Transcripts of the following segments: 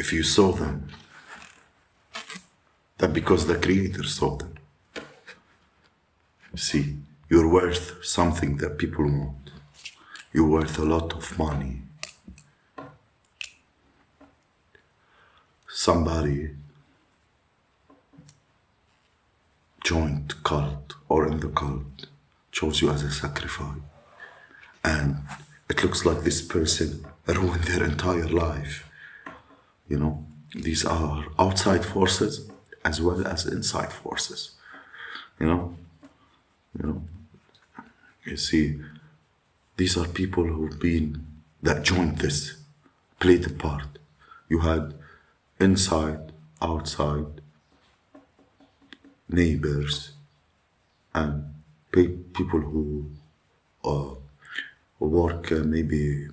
if you saw them, that because the Creator saw them. See, you're worth something that people want. You're worth a lot of money. Somebody joined cult or in the cult chose you as a sacrifice, and it looks like this person ruined their entire life. You know, these are outside forces as well as inside forces. You know, you see, these are people who've been that joined this, played a part. You had inside, outside, neighbors, and people who work maybe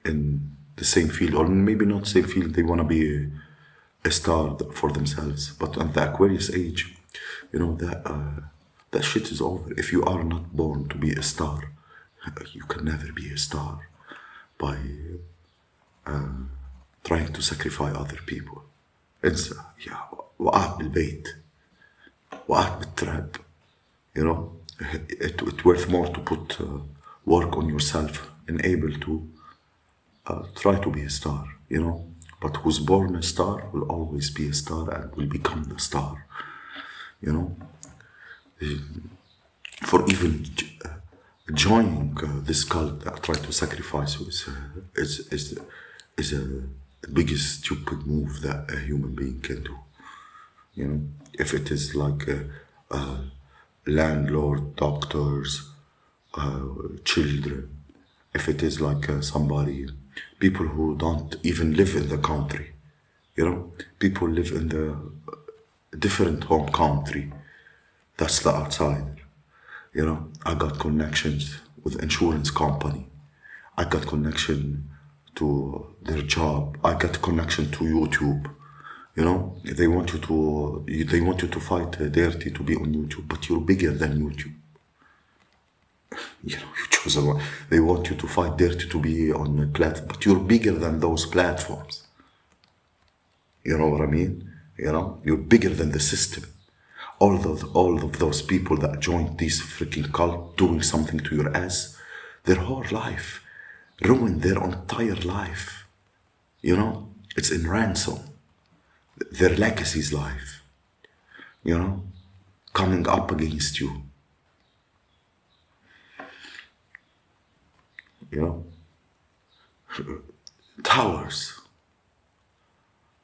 in the same field, or maybe not same field. They want to be a star for themselves. But at the Aquarius age, you know that shit is over. If you are not born to be a star, you can never be a star by trying to sacrifice other people. It's وقعت بالبيت وقعت بالتراب. You know, it's worth more to put work on yourself and able to try to be a star, you know. But who's born a star will always be a star and will become the star, you know. For even joining this cult that try to sacrifice you is the biggest stupid move that a human being can do. You know, if it is like landlord, doctors, children, if it is like somebody, people who don't even live in the country, you know, people live in the different home country, that's the outsider. You know, I got connections with insurance company, I got connection to their job, I got connection to YouTube. You know, they want you to fight dirty to be on YouTube, but you're bigger than YouTube. You know, you chose a one. They want you to fight dirty to be on a platform, but you're bigger than those platforms. You know what I mean? You know, you're bigger than the system. All of those people that joined this freaking cult doing something to your ass, their whole life, ruined their entire life. You know, it's in ransom. Their legacy's life, you know, coming up against you. You know, towers,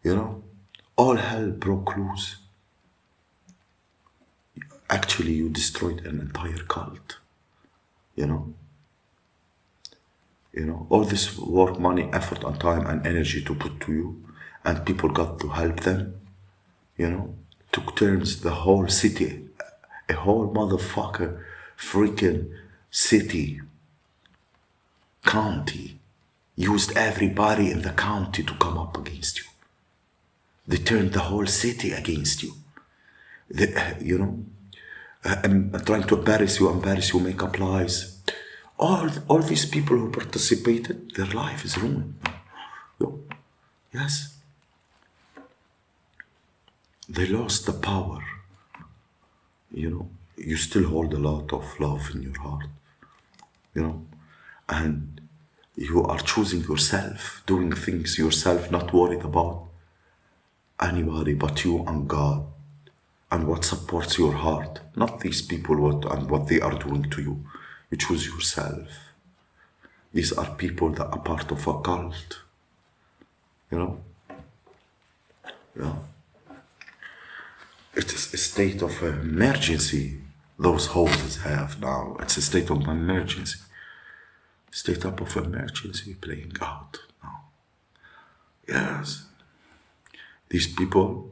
you know, all hell broke loose. Actually, you destroyed an entire cult, you know. You know, all this work, money, effort, and time and energy to put to you, and people got to help them, you know, took turns the whole city, a whole motherfucker freaking city, county, used everybody in the county to come up against you. They turned the whole city against you. You know, trying to embarrass you, make up lies. All these people who participated, their life is ruined. Yes. They lost the power. You know, you still hold a lot of love in your heart. You know, and you are choosing yourself, doing things yourself, not worried about anybody but you and God and what supports your heart, not these people what they are doing to you. You choose yourself. These are people that are part of a cult. You know? Yeah. It is a state of emergency those houses have now. It's a state of emergency. State up of emergency playing out now. Yes. These people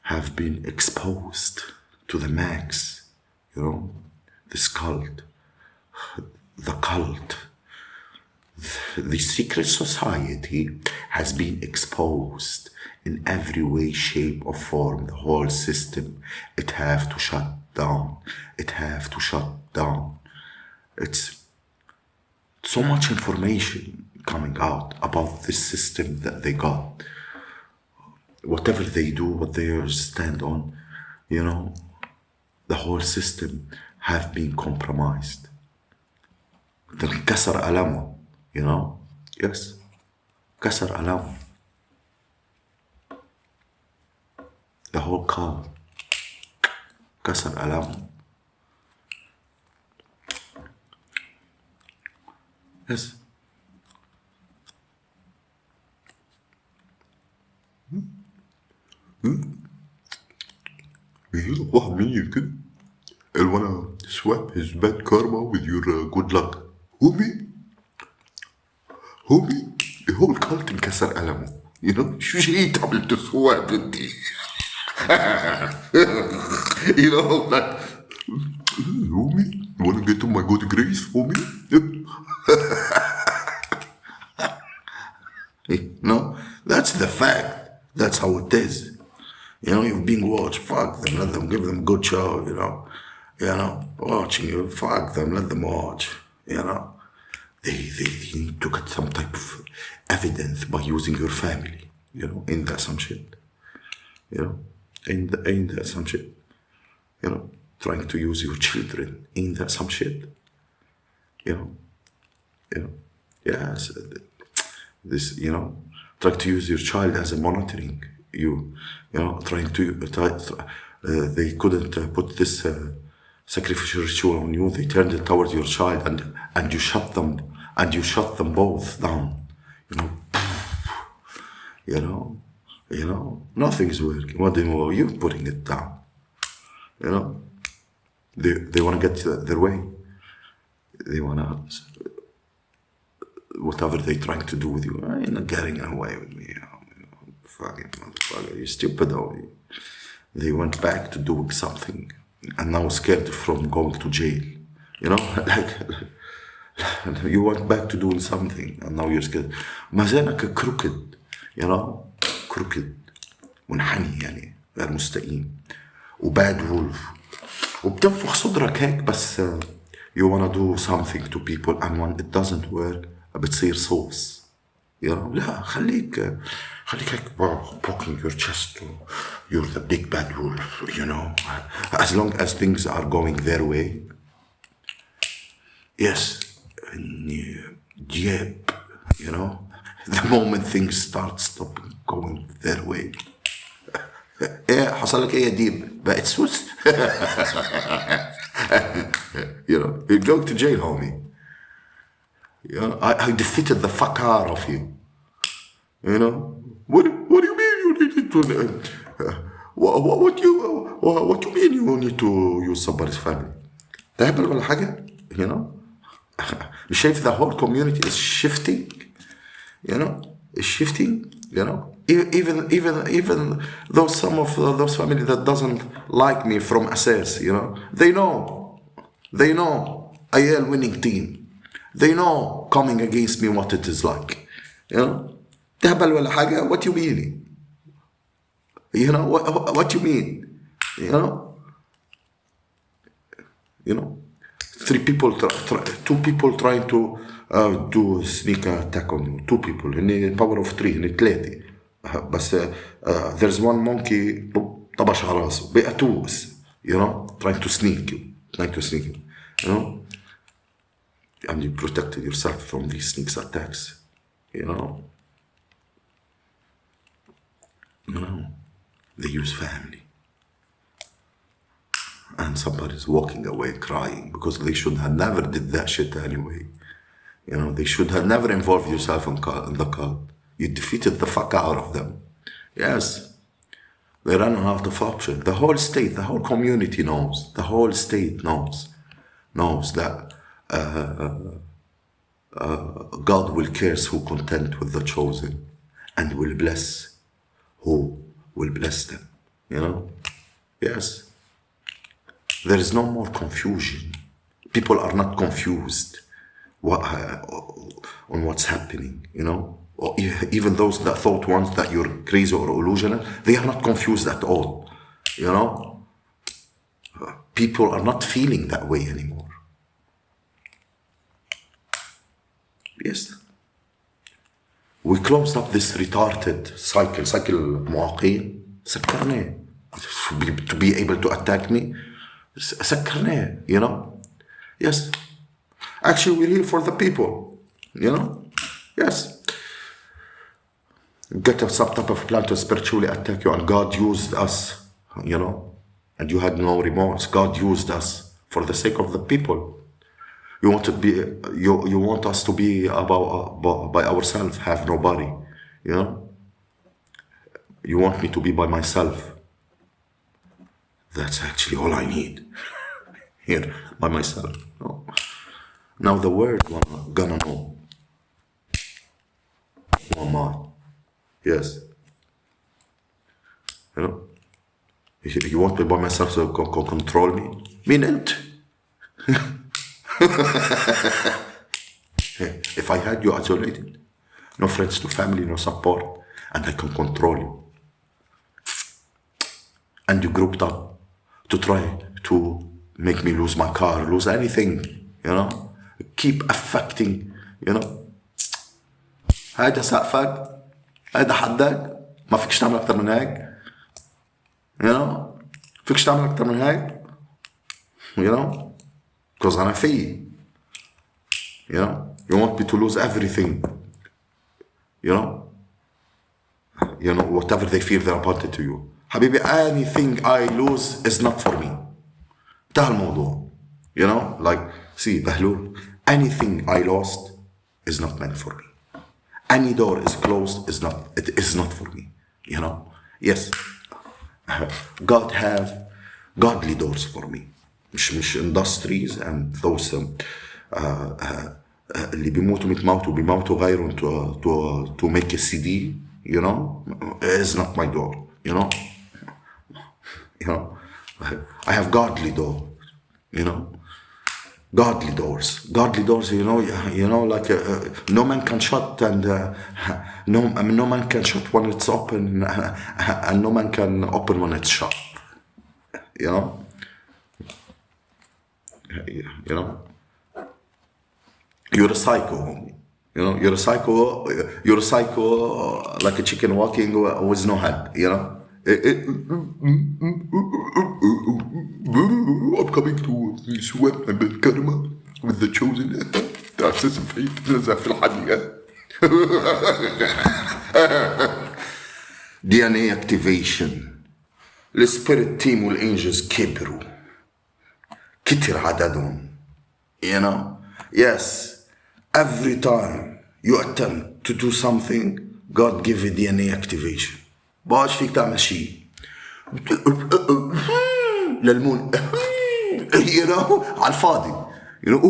have been exposed to the max, you know, this cult, the cult, the secret society has been exposed in every way, shape or form. The whole system, it have to shut down. It have to shut down. It's so much information coming out about this system that they got. Whatever they do, what they stand on, the whole system have been compromised. كسر ألمه, yes, كسر ألمه. The whole cult كسر ألمه. Yes. يجيلك واحد مني كده and wanna swap his bad karma with your good luck. Homie, the whole cult انكسر قلمه. شو جاي تعمل تسواب انتي؟ like, homie, you wanna get to my good grace, homie? That's the fact. That's how it is. You've been watched. Fuck them. Let them give them a good show. Watching you. Fuck them. Let them watch. They need to get some type of evidence by using your family. Ain't that some shit? Ain't that some shit? Trying to use your children. Ain't that some shit? Yes. This, trying to use your child as a monitoring. Trying to they couldn't put this sacrificial ritual on you. They turned it towards your child, and you shut them both down. Nothing's working. What are you putting it down? They want to get their way. They want to. Whatever they're trying to do with you, you're not getting away with me. Fucking motherfucker, you stupid. They went back to doing something and now scared from going to jail. You went back to doing something and now you're scared. ما زالك crooked, crooked, منحني غير مستقيم وباد wolf وبتنفخ صدرك هيك بس you wanna do something to people and when it doesn't work بتصير صوص. لا خليك هيك poking your chest. You're the big bad wolf, As long as things are going their way. Yes. Yep. The moment things start stopping going their way. ايه حصل لك ايه يا ديب؟ بقت سوس. You're going to jail, homie. I defeated the fuck out of you. What do you mean you need to? What do you mean you need to use somebody's family? تهبل ولا حاجة? You shape the whole community is shifting. Is shifting. Even though some of those family that doesn't like me from Asas, they know IL winning team. They know coming against me what it is like. تهبل ولا حاجة. What you mean? What you mean? Two people trying to do a sneak attack on you. Two people in power of three in ثلاثة. بس there's one monkey طبش على راسه بقى توس. Trying to sneak you. And you protected yourself from these sneak attacks. They use family. And somebody's walking away crying because they should have never did that shit anyway. They should have never involved yourself in the cult. You defeated the fuck out of them. Yes. They ran out of option. The whole state, the whole community knows. The whole state knows that God will curse who content with the chosen and will bless who will bless them. Yes. There is no more confusion. People are not confused on what's happening, Or even those that thought once that you're crazy or illusional, they are not confused at all, People are not feeling that way anymore. Yes. We closed up this retarded cycle معاقين سكرناه to be able to attack me سكرناه, you know. Yes, actually we're here for the people, you know. Yes, get some type of plan to spiritually attack you, and God used us, you know, and you had no remorse. God used us for the sake of the people. You want to be, you want us to be by ourselves, have nobody, you know. You want me to be by myself. That's actually all I need. Here, by myself. No. Now the world gonna know who am I. Yes. You know. You want me by myself to control me? مين انت? If I had you isolated, no friends, no family, no support, and I can control you, and you grouped up to try to make me lose my car, lose anything, you know, keep affecting, you know. هذا سقفك، هذا حدك، ما فيكش تعمل أكتر من هيك، you know. فيكش تعمل أكتر من هيك، you know, because أنا في. You know, you want me to lose everything. You know, whatever they fear, they're about it to you. حبيبي, anything I lose is not for me. انتهى الموضوع. You know, like, see, بهلول, anything I lost is not meant for me. Any door is closed, it is not for me. You know, yes, God have godly doors for me. مش industries and those اللي بيموتوا غيرهم to make a CD, you know, is not my door, you know. You know, I have godly doors, you know, godly doors, you know, like no man can shut, and no man can shut when it's open, and no man can open when it's shut, you know. You know, you're a psycho, homie. You know, you're a psycho like a chicken walking with no head, you know. I'm coming to sweat my بالكرمة with the chosen. That's his fate. نزل في الحديقة. DNA activation. The spirit team والangels كبروا. كتر عددهم. You know. Yes. Every time you attempt to do something, God give you DNA activation. باش فيك تعمل شيء. للمون. You know, على الفاضي. You know.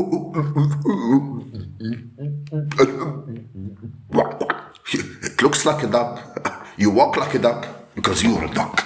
It looks like a duck. You walk like a duck because you're a duck.